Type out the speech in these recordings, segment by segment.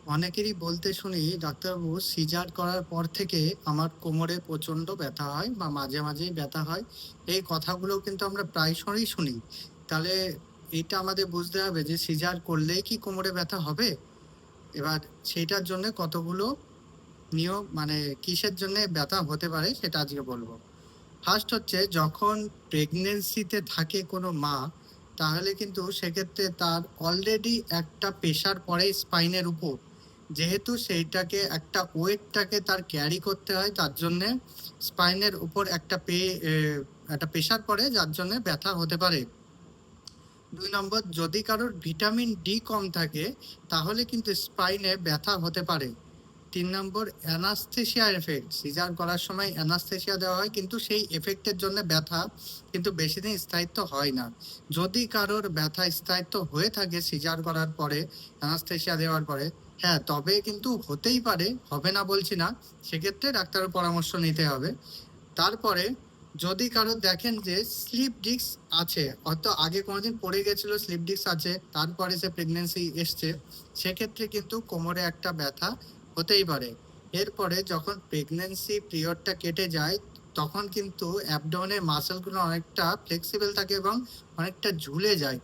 অনেকেরই বলতে শুনি, ডাক্তারবাবু সিজার করার পর থেকে আমার কোমরে প্রচন্ড ব্যথা হয় বা মাঝে মাঝেই ব্যথা হয়। এই কথাগুলো কিন্তু আমরা প্রায়শই শুনি। তাহলে এটা আমাদের বুঝতে হবে যে সিজার করলেই কি কোমরে ব্যথা হবে? এবার সেইটার জন্য কতগুলো নিয়ম, মানে কিসের জন্য ব্যথা হতে পারে সেটা আজকে বলবো। ফার্স্ট হচ্ছে, যখন প্রেগনেন্সিতে থাকে কোনো মা, তাহলে কিন্তু সেক্ষেত্রে তার অলরেডি একটা প্রেশার পড়ে স্পাইনের উপর। যেহেতু সেইটাকে একটা ওয়েটটাকে তার ক্যারি করতে হয়, তার জন্যে স্পাইনের উপর একটা প্রেশার পড়ে, যার জন্য ব্যথা হতে পারে। 2 নম্বর, যদি কারোর ভিটামিন ডি কম থাকে তাহলে কিন্তু স্পাইনে ব্যথা হতে পারে। 3 নম্বর, অ্যানাস্থেসিয়া এফেক্ট। সিজার করার সময় অ্যানাস্থেসিয়া দেওয়া হয়, কিন্তু সেই এফেক্টের জন্য ব্যথা কিন্তু বেশি দিন স্থায়িত্ব হয় না। যদি কারোর ব্যথা স্থায়িত্ব হয়ে থাকে সিজার করার পরে, অ্যানাস্থেসিয়া দেওয়ার পরে, হ্যাঁ, তবে কিন্তু হতেই পারে, হবে না বলছি না, সেক্ষেত্রে ডাক্তারের পরামর্শ নিতে হবে। তারপরে যদি কারো দেখেন যে স্লিপ ডিস্ক আছে, হয়তো আগে কোনোদিন পড়ে গেছিল, স্লিপ ডিস্ক আছে, তারপরে সে প্রেগনেন্সি এসছে, সেক্ষেত্রে কিন্তু কোমরে একটা ব্যথা হতেই পারে। এরপরে যখন প্রেগনেন্সি পিরিয়ডটা কেটে যায়, তখন কিন্তু অ্যাবডোমেনের মাসেলগুলো অনেকটা ফ্লেক্সিবল থাকে এবং অনেকটা ঝুলে যায়।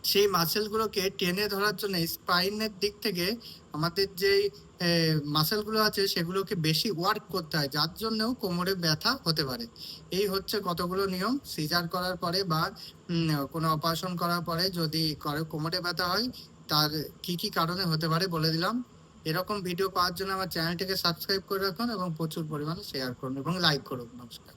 সেই মাসেলগুলোকে টেনে ধরার জন্য স্পাইনের দিক থেকে আমাদের যেই মাসেলগুলো আছে সেগুলোকে বেশি ওয়ার্ক করতে হয়, যার জন্যও কোমরে ব্যথা হতে পারে। এই হচ্ছে কতগুলো নিয়ম সিজার করার পরে বা কোনো অপারেশন করার পরে যদি কারো কোমরে ব্যথা হয়, তার কি কি কারণে হতে পারে বলে দিলাম। এরকম ভিডিও পাওয়ার জন্য আমার চ্যানেলটিকে সাবস্ক্রাইব করে রাখুন এবং প্রচুর পরিমাণে শেয়ার করুন এবং লাইক করুন। নমস্কার।